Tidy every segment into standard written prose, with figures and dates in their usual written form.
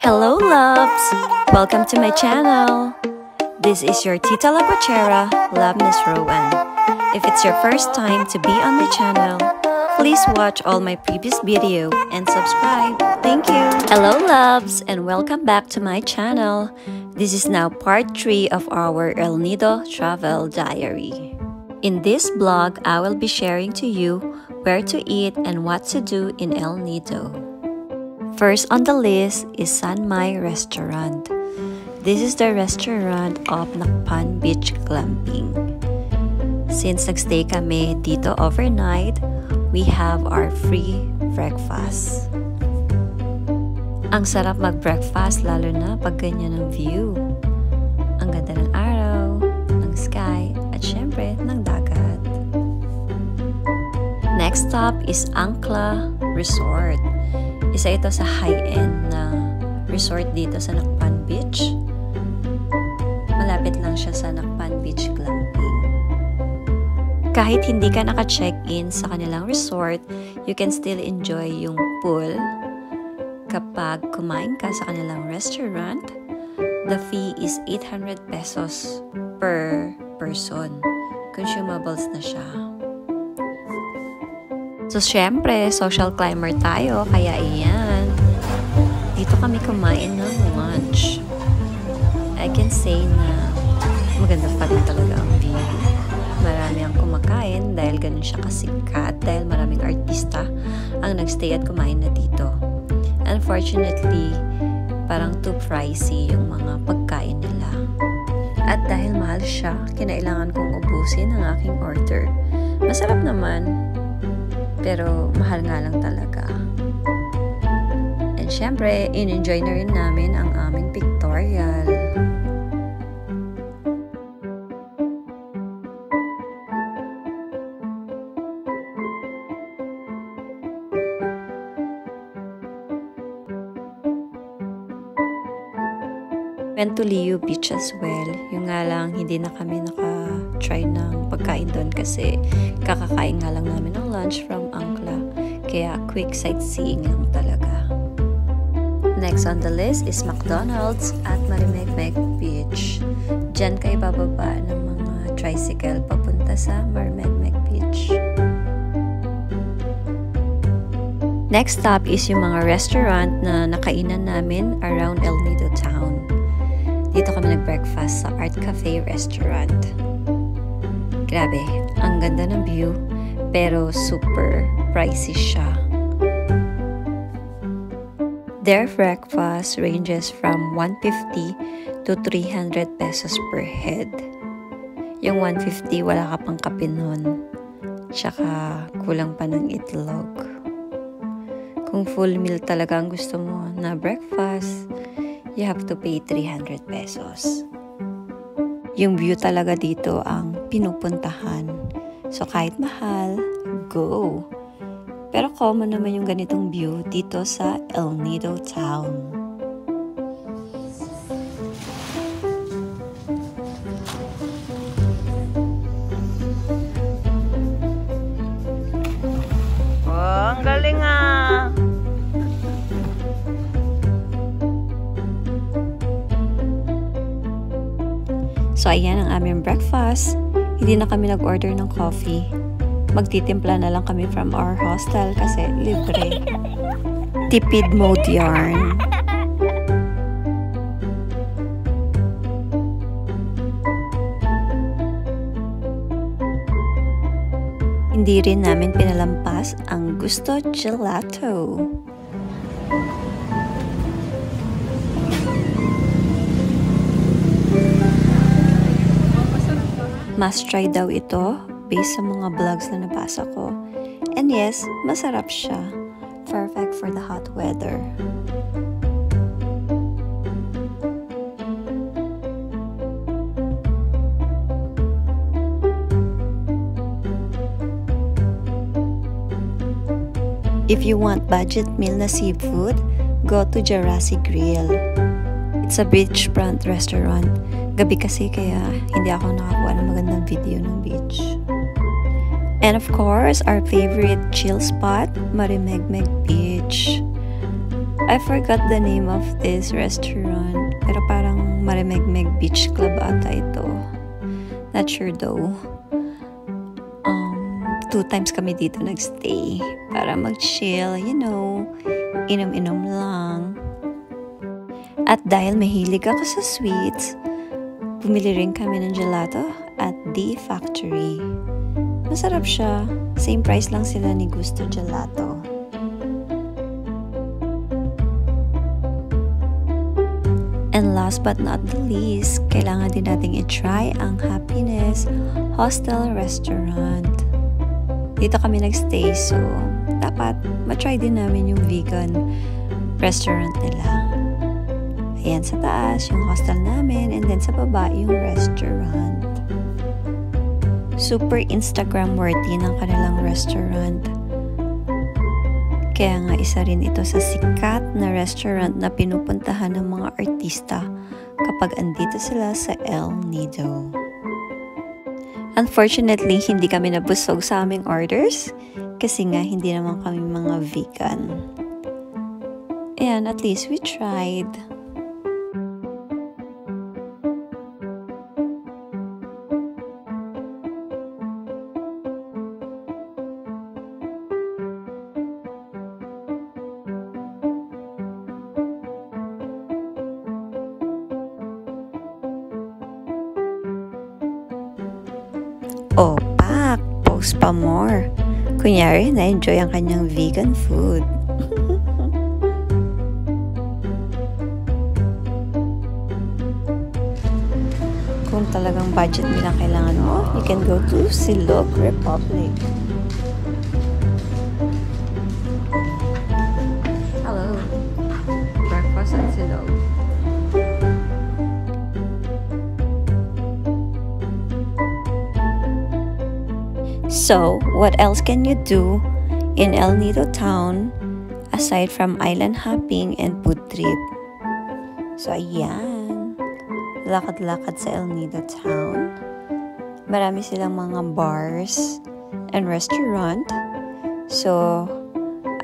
Hello loves! Welcome to my channel! This is your Tita La Bochera, Love Miss Rowan. If it's your first time to be on my channel, please watch all my previous video and subscribe. Thank you! Hello loves and welcome back to my channel. This is now part 3 of our Nido Travel Diary. In this vlog, I will be sharing to you where to eat and what to do in El Nido. First on the list is Sunmai restaurant. This is the restaurant of Nacpan Beach Glamping. Since nagstay kami dito overnight, we have our free breakfast. Ang sarap mag-breakfast lalo na pag ganyan ang view. Ang ganda ng araw, ng sky, at syempre ng dagat. Next stop is Angkla Resort. Isa ito sa high-end na resort dito sa Nacpan Beach. Malapit lang siya sa Nacpan Beach Glamping. Kahit hindi ka naka-check-in sa kanilang resort, you can still enjoy yung pool. Kapag kumain ka sa kanilang restaurant, the fee is 800 pesos per person. Consumables na siya. So, syempre, social climber tayo, kaya iyan. Dito kami kumain ng lunch. I can say na maganda pa rin talaga ang view. Marami ang kumakain dahil ganun siya kasikat, dahil maraming artista ang nagstay at kumain na dito. Unfortunately, parang too pricey yung mga pagkain nila. At dahil mahal siya, kinailangan kong ubusin ang aking order. Masarap naman, pero mahal nga lang talaga. And syempre, in-enjoy na rin namin ang aming pictorial. Went to Lihim Beach as well. Yung nga lang, hindi na kami naka-try ng pagkain doon kasi kakakain nga lang namin ng lunch from Angkla. Kaya quick sightseeing lang talaga. Next on the list is McDonald's at Maremegmeg Beach. Diyan kayo bababa ng mga tricycle papunta sa Maremegmeg Beach. Next stop is yung mga restaurant na nakainan namin around El Nido Town. Dito kami nag-breakfast sa Artcafe restaurant. Grabe, ang ganda ng view, pero super pricey siya. Their breakfast ranges from 150 to 300 pesos per head. Yung 150, wala ka pang kape nun. Tsaka kulang pa ng itlog. Kung full meal talaga ang gusto mo na breakfast, you have to pay 300 pesos. Yung view talaga dito ang pinupuntahan. So kahit mahal, go! Pero common naman yung ganitong view dito sa El Nido Town. Oh, ang galing ah! So, ayan ang aming breakfast. Hindi na kami nag-order ng coffee. Magtitimpla na lang kami from our hostel kasi libre. Tipid mode yarn. Hindi rin namin pinalampas ang gusto gelato. Must try daw ito based sa mga vlogs na nabasa ko. And yes, masarap siya. Perfect for the hot weather. If you want budget meal na seafood, go to Jarace Grill. It's a beachfront restaurant. Gabi kasi kaya hindi ako nakakuha ng magandang video ng beach. And of course, our favorite chill spot, Maremegmeg Beach. I forgot the name of this restaurant, pero parang Maremegmeg Beach Club ata ito. Not sure though. 2 times kami dito nagstay para mag-chill, you know, inom-inom lang. At dahil mahilig ako sa sweets, bumili rin kami ng gelato at The Factory. Masarap siya. Same price lang sila ni Gusto Gelato. And last but not the least, kailangan din nating i-try ang Happiness Hostel Restaurant. Dito kami nagstay, so dapat matry din namin yung vegan restaurant nila. Ayan sa taas, yung hostel namin, and then sa baba, yung restaurant. Super Instagram worthy ng kanilang restaurant. Kaya nga isa rin ito sa sikat na restaurant na pinupuntahan ng mga artista kapag andito sila sa El Nido. Unfortunately, hindi kami nabusog sa aming orders kasi nga hindi naman kami mga vegan. And at least we tried. Oh, pak! Post pa more. Kunyari, na-enjoy ang kanyang vegan food. Kung talagang budget nila kailangan mo, you can go to Silog, Republik. Hello. Breakfast at Silog. So, what else can you do in El Nido town aside from island hopping and food trip? So, ayan. Lakad-lakad sa El Nido town. Marami silang mga bars and restaurant. So,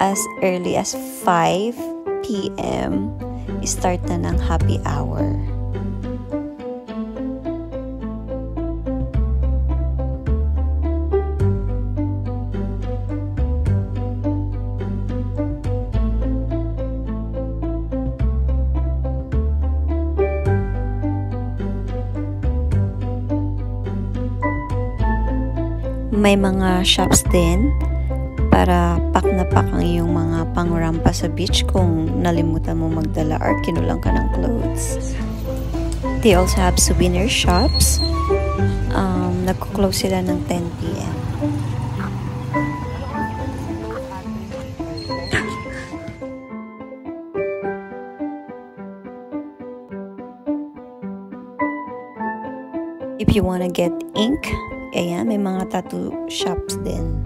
as early as 5 p.m. start na ng happy hour. May mga shops din para pack na pack ang iyong mga pangrampa sa beach kung nalimutan mo magdala or kinulang ka ng clothes. They also have souvenir shops. Nagko-close sila ng 10 p.m. If you wanna get ink, ayan, may mga tattoo shops din.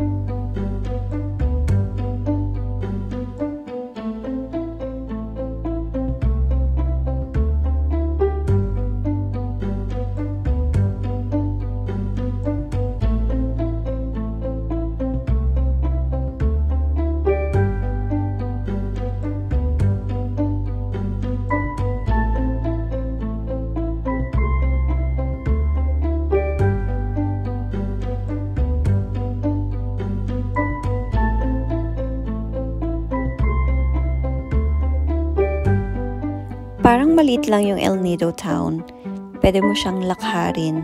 Parang maliit lang yung El Nido town. Pwede mo siyang lakharin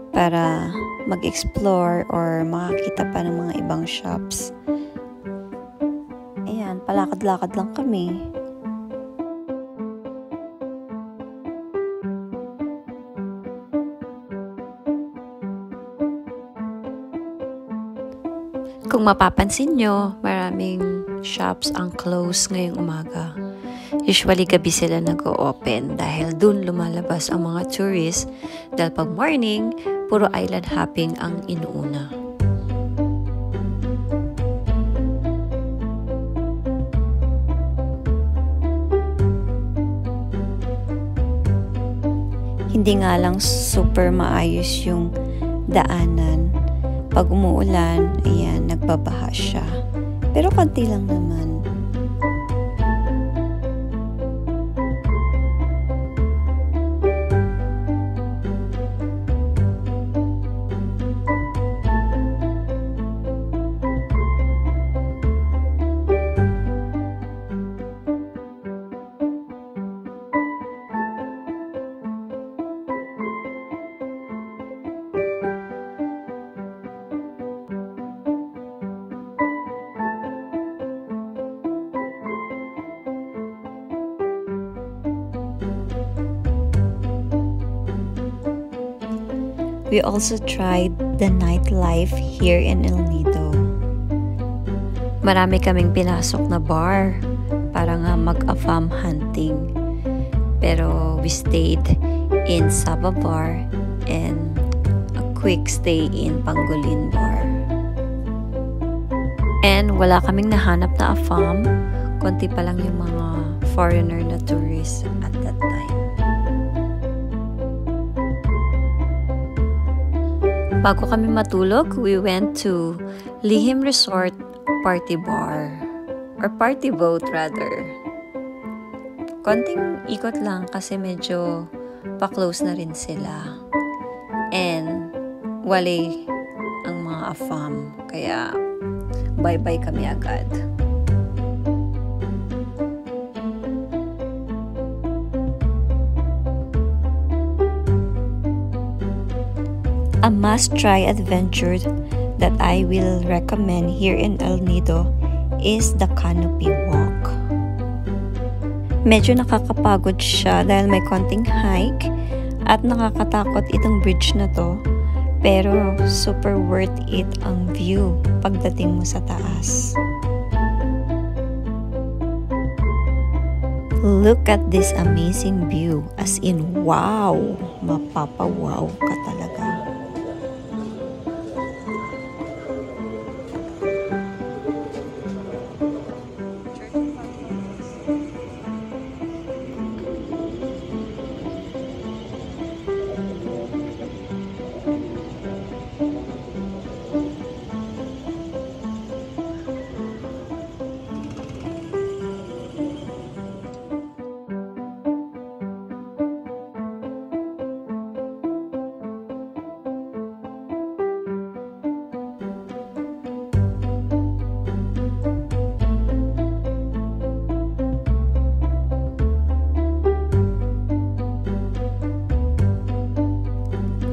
para mag-explore or makakita pa ng mga ibang shops. Ayan, palakad-lakad lang kami. Kung mapapansin nyo, maraming shops ang close ngayong umaga. Usually gabi sila nag-o-open dahil dun lumalabas ang mga tourists dahil pag morning, puro island hopping ang inuuna. Hindi nga lang super maayos yung daanan. Pag umuulan, ayan, nagbabaha siya. Pero konti lang naman. We also tried the nightlife here in El Nido. Marami kaming pinasok na bar para nga mag-afam hunting. Pero we stayed in Savah Bar and a quick stay in Pangolin Bar. And wala kaming nahanap na afam. Konti pa lang yung mga foreigner na tourists at that time. Bago kami matulog, we went to Lihim Resort Party Bar. Or party boat rather. Konting ikot lang kasi medyo pa-close na rin sila. And wale ang mga afam. Kaya bye-bye kami agad. A must-try adventure that I will recommend here in El Nido is the Canopy walk. Medyo nakakapagod siya dahil may konting hike at nakakatakot itong bridge na to, pero super worth it ang view pagdating mo sa taas. Look at this amazing view, as in wow! Mapapawaw ka talaga.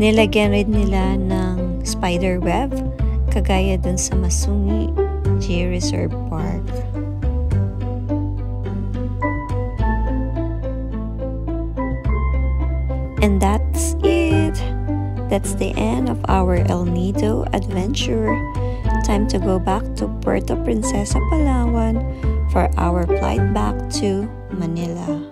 Nilagyan rin nila ng spider web, kagaya dun sa Musy Jarace Park. And that's it. That's the end of our El Nido adventure. Time to go back to Puerto Princesa, Palawan for our flight back to Manila.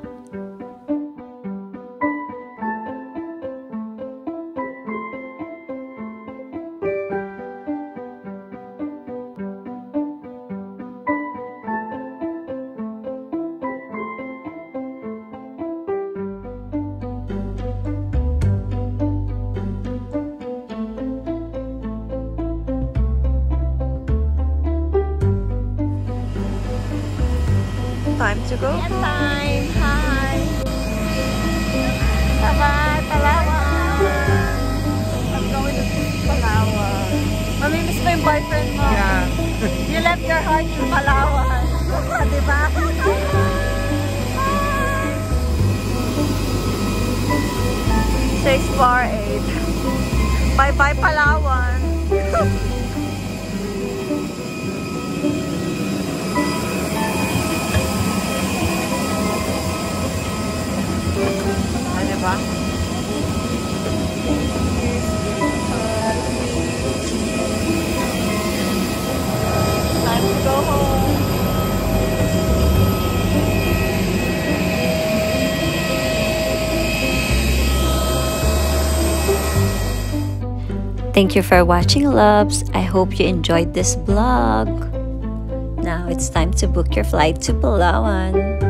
Time to go home. Time. Hi. Bye-bye, Palawan. I'm going to Palawan. Mamimiss mo yung boyfriend mo. Yeah. You left your heart in Palawan. Diba? Bye. 648. Bye-bye, Palawan. Diba? Time to go home. Thank you for watching, loves. I hope you enjoyed this vlog. Now it's time to book your flight to Palawan.